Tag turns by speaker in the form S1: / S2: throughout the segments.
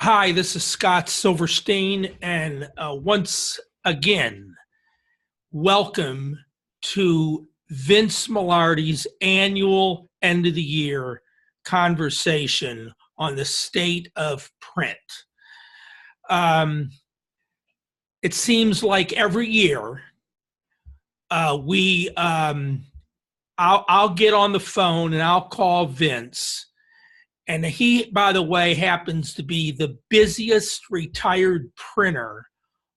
S1: Hi, this is Scott Silverstein, and once again, welcome to Vince Mallardi's annual end of the year conversation on the state of print. Um, it seems like every year I'll get on the phone and I'll call Vince. And he, by the way, happens to be the busiest retired printer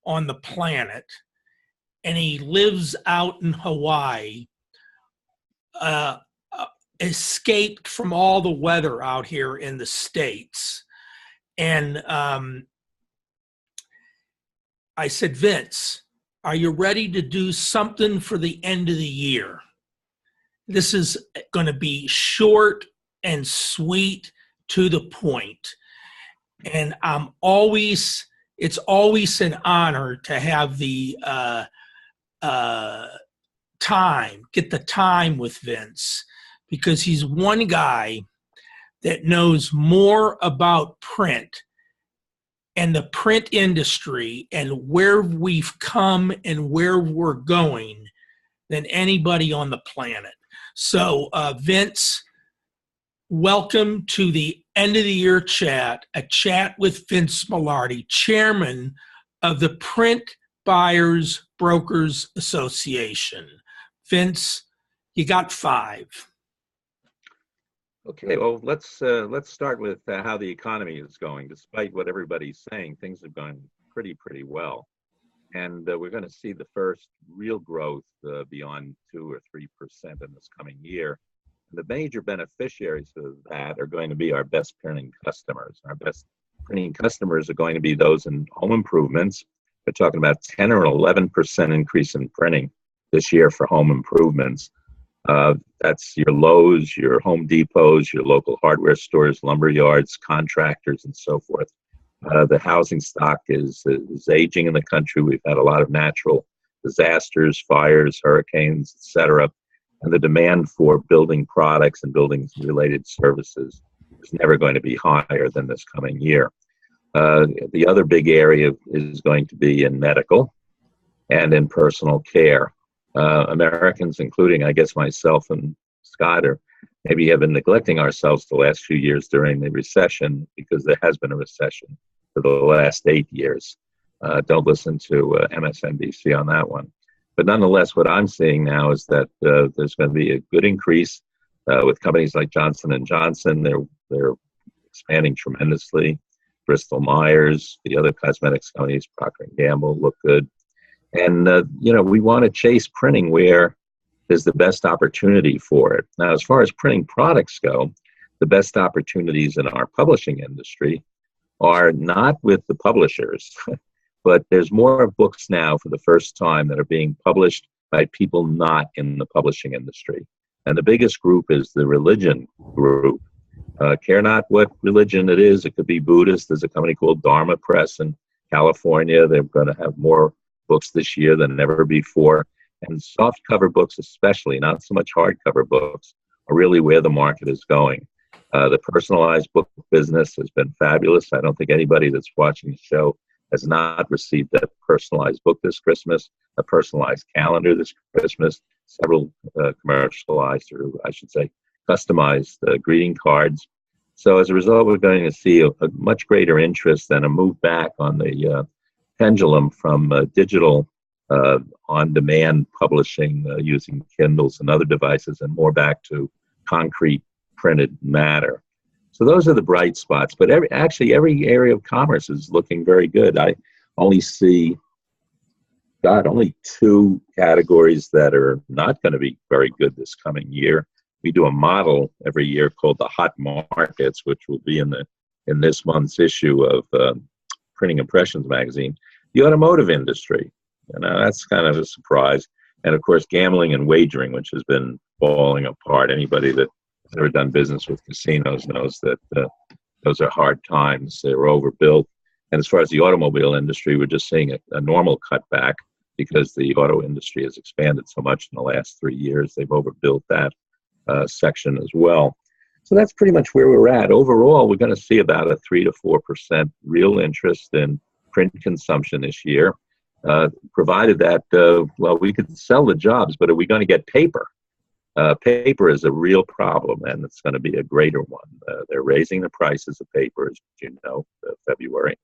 S1: on the planet. And he lives out in Hawaii, uh, escaped from all the weather out here in the States. And I said, Vince, are you ready to do something for the end of the year? This is going to be short and sweet, to the point. And it's always an honor to have the get the time with Vince, because he's one guy that knows more about print and the print industry and where we've come and where we're going than anybody on the planet. So, Vince, welcome to the end of the year chat, a chat with Vince Mallardi, chairman of the Print Buyers Brokers Association. Vince, you got 5.
S2: Okay, well, let's start with how the economy is going. Despite what everybody's saying, things have gone pretty well, and we're going to see the first real growth beyond 2 or 3% in this coming year. The major beneficiaries of that are going to be our best printing customers. Our best printing customers are going to be those in home improvements. We're talking about 10 or 11% increase in printing this year for home improvements. That's your Lowe's, your Home Depots, your local hardware stores, lumber yards, contractors, and so forth. The housing stock is aging in the country. We've had a lot of natural disasters, fires, hurricanes, etc. And the demand for building products and building-related services is never going to be higher than this coming year. The other big area is going to be in medical and in personal care. Americans, including, I guess, myself and Scott, maybe have been neglecting ourselves the last few years during the recession, because there has been a recession for the last 8 years. Don't listen to MSNBC on that one. But nonetheless, what I'm seeing now is that there's going to be a good increase with companies like Johnson & Johnson. They're expanding tremendously. Bristol Myers, the other cosmetics companies, Procter & Gamble, look good. And, we want to chase printing where there's the best opportunity for it. Now, as far as printing products go, the best opportunities in our publishing industry are not with the publishers, but there's more books now for the first time that are being published by people not in the publishing industry. And the biggest group is the religion group. Care not what religion it is. It could be Buddhist. There's a company called Dharma Press in California. They're going to have more books this year than ever before. And softcover books especially, not so much hardcover books, are really where the market is going. The personalized book business has been fabulous. I don't think anybody that's watching the show has not received a personalized book this Christmas, a personalized calendar this Christmas, several commercialized, or I should say, customized greeting cards. So as a result, we're going to see a much greater interest and a move back on the pendulum from digital on-demand publishing using Kindles and other devices, and more back to concrete printed matter. So those are the bright spots. But every area of commerce is looking very good. I only see, only 2 categories that are not going to be very good this coming year. We do a model every year called the Hot Markets, which will be in this month's issue of Printing Impressions magazine. The automotive industry, that's kind of a surprise. And of course, gambling and wagering, which has been falling apart. Anybody that has ever done business with casinos knows that those are hard times. They're overbuilt. And as far as the automobile industry, we're just seeing a normal cutback, because the auto industry has expanded so much in the last 3 years. They've overbuilt that section as well. So that's pretty much where we're at. Overall, we're going to see about a 3 to 4% real interest in print consumption this year, provided that, well, we could sell the jobs, but are we going to get paper? Paper is a real problem, and it's going to be a greater one. They're raising the prices of paper, as you know, February.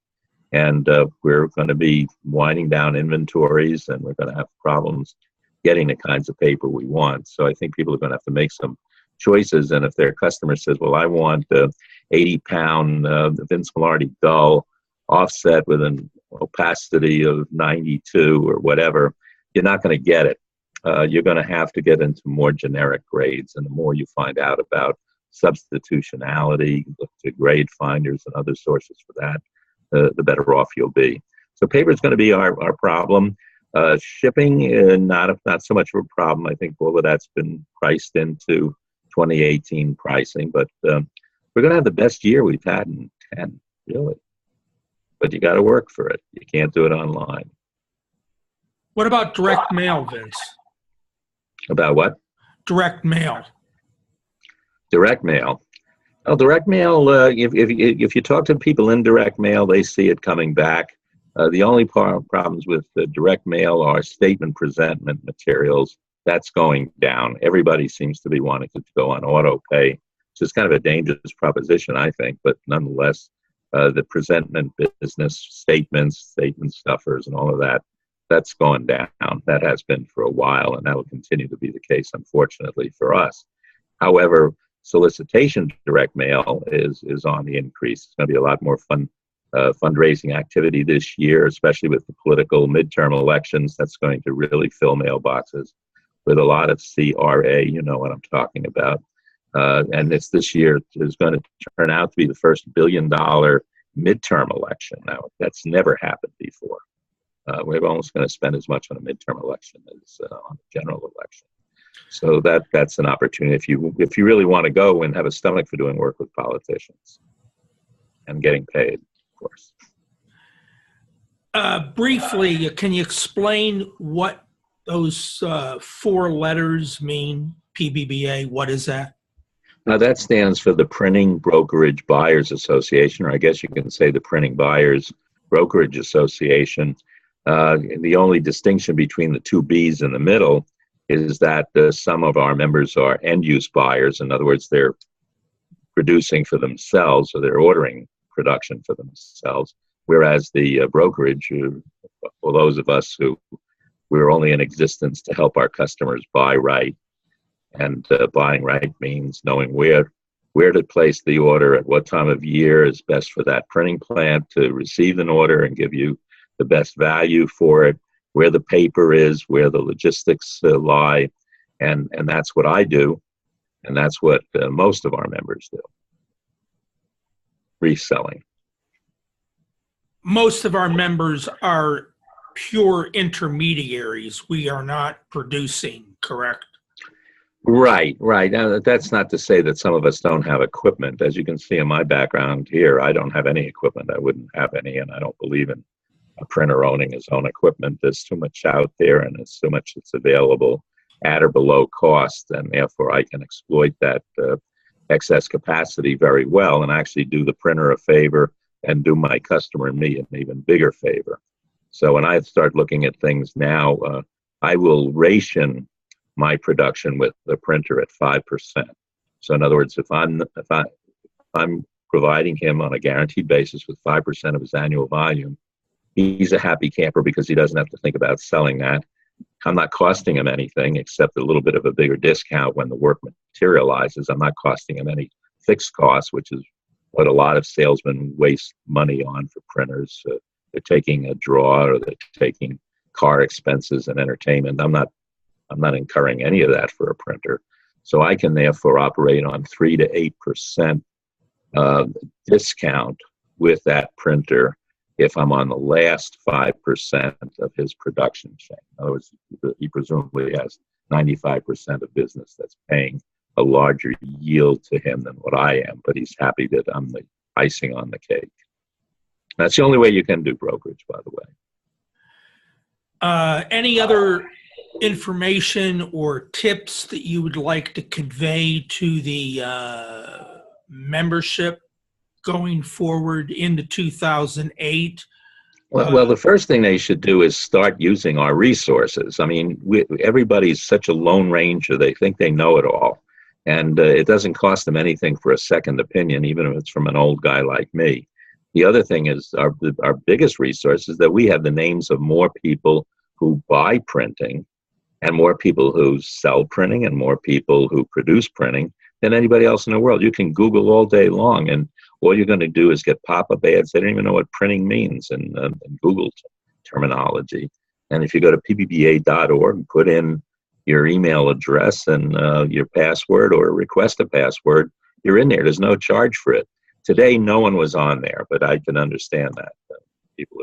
S2: And we're going to be winding down inventories, and we're going to have problems getting the kinds of paper we want. So I think people are going to have to make some choices. And if their customer says, well, I want 80-pound Vince Mallardi dull offset with an opacity of 92 or whatever, you're not going to get it. You're going to have to get into more generic grades. And the more you find out about substitutionality, look to grade finders and other sources for that, the better off you'll be. So paper is going to be our problem. Shipping, not so much of a problem. I think all of that's been priced into 2018 pricing, but we're going to have the best year we've had in 10, really. But you got to work for it. You can't do it online.
S1: What about direct mail, Vince?
S2: About what?
S1: Direct mail.
S2: Direct mail. Well, direct mail, if you talk to people in direct mail, they see it coming back. The only problems with the direct mail are statement presentment materials. That's going down. Everybody seems to be wanting to go on auto pay, which is kind of a dangerous proposition, I think, but nonetheless, the presentment business, statement stuffers and all of that, that's gone down. That has been for a while, and that will continue to be the case, unfortunately, for us. However, solicitation direct mail is on the increase. It's going to be a lot more fundraising activity this year, especially with the political midterm elections. That's going to really fill mailboxes with a lot of CRA. You know what I'm talking about. And this year is going to turn out to be the first $1 billion midterm election. Now, that's never happened before. We're almost going to spend as much on a midterm election as on a general election. So that's an opportunity if you really want to go and have a stomach for doing work with politicians and getting paid, of course.
S1: Briefly, can you explain what those 4 letters mean? PBBA, what is that?
S2: Now that stands for the Printing Brokerage Buyers Association, or I guess you can say the Printing Buyers Brokerage Association. The only distinction between the 2 B's in the middle is that some of our members are end-use buyers. In other words, they're producing for themselves, or they're ordering production for themselves, whereas the brokerage, for those of us who we're only in existence to help our customers buy right. And buying right means knowing where to place the order, at what time of year is best for that printing plant to receive an order and give you the best value for it, where the paper is, where the logistics lie, and that's what I do, and that's what most of our members do. Reselling.
S1: Most of our members are pure intermediaries. We are not producing, correct?
S2: Right. Now, that's not to say that some of us don't have equipment. As you can see in my background here, I don't have any equipment. I wouldn't have any, and I don't believe in a printer owning his own equipment. There's too much out there, and there's so much that's available at or below cost, and therefore I can exploit that excess capacity very well and actually do the printer a favor and do my customer and me an even bigger favor. So when I start looking at things now, I will ration my production with the printer at 5%. So in other words, if I'm providing him on a guaranteed basis with 5% of his annual volume, he's a happy camper because he doesn't have to think about selling that. I'm not costing him anything except a little bit of a bigger discount when the work materializes. I'm not costing him any fixed costs, which is what a lot of salesmen waste money on for printers. They're taking a draw, or they're taking car expenses and entertainment. I'm not incurring any of that for a printer. So I can therefore operate on 3 to 8% discount with that printer if I'm on the last 5% of his production chain. In other words, he presumably has 95% of business that's paying a larger yield to him than what I am, but he's happy that I'm the icing on the cake. That's the only way you can do brokerage, by the way.
S1: Any other information or tips that you would like to convey to the membership going forward into 2008?
S2: Well, the first thing they should do is start using our resources. I mean, everybody's such a lone ranger. They think they know it all. And it doesn't cost them anything for a second opinion, even if it's from an old guy like me. The other thing is our biggest resource is that we have the names of more people who buy printing and more people who sell printing and more people who produce printing than anybody else in the world. You can Google all day long, and all you're going to do is get pop-up ads. They don't even know what printing means in Google terminology. And if you go to pbba.org and put in your email address and your password or request a password, you're in there. There's no charge for it. Today, no one was on there, but I can understand that. People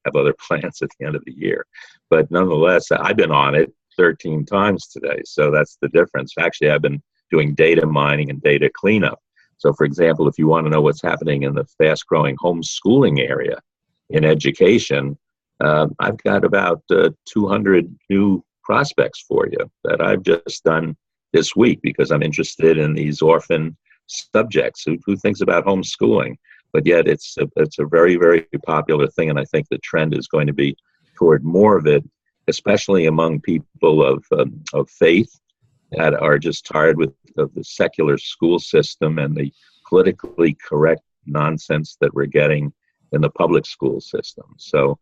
S2: have other plans at the end of the year. But nonetheless, I've been on it 13 times today, so that's the difference. Actually, I've been doing data mining and data cleanup. So, for example, if you want to know what's happening in the fast-growing homeschooling area in education, I've got about 200 new prospects for you that I've just done this week because I'm interested in these orphan subjects. Who thinks about homeschooling? But yet it's a very, very popular thing, and I think the trend is going to be toward more of it, especially among people of faith that are just tired of the secular school system and the politically correct nonsense that we're getting in the public school system. So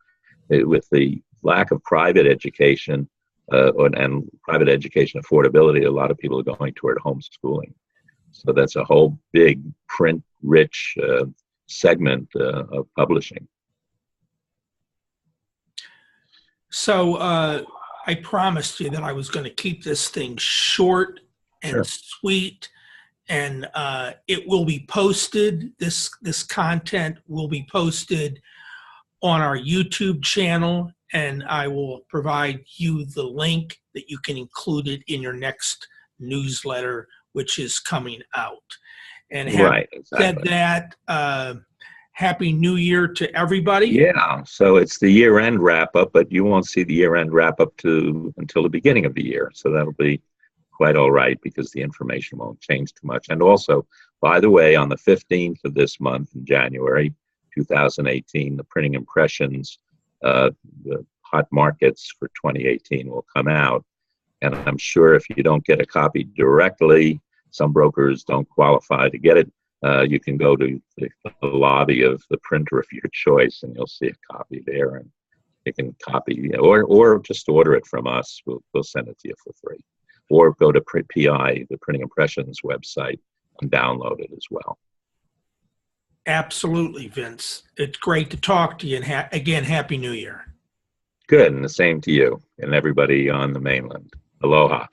S2: with the lack of private education and private education affordability, a lot of people are going toward homeschooling. So that's a whole big print-rich segment of publishing.
S1: So I promised you that I was going to keep this thing short and sweet, and it will be posted. This content will be posted on our YouTube channel, and I will provide you the link that you can include it in your next newsletter, which is coming out. And having said that, Happy New Year to everybody.
S2: Yeah, so it's the year-end wrap-up, but you won't see the year-end wrap-up until the beginning of the year. So that'll be quite all right because the information won't change too much. And also, by the way, on the 15th of this month in January 2018, the printing impressions, the hot markets for 2018 will come out. And I'm sure if you don't get a copy directly, some brokers don't qualify to get it. You can go to the lobby of the printer of your choice, and you'll see a copy there, and you can copy or just order it from us. We'll send it to you for free, or go to PI, the Printing Impressions website, and download it as well.
S1: Absolutely, Vince. It's great to talk to you, and again, Happy New Year.
S2: Good, and the same to you and everybody on the mainland. Aloha.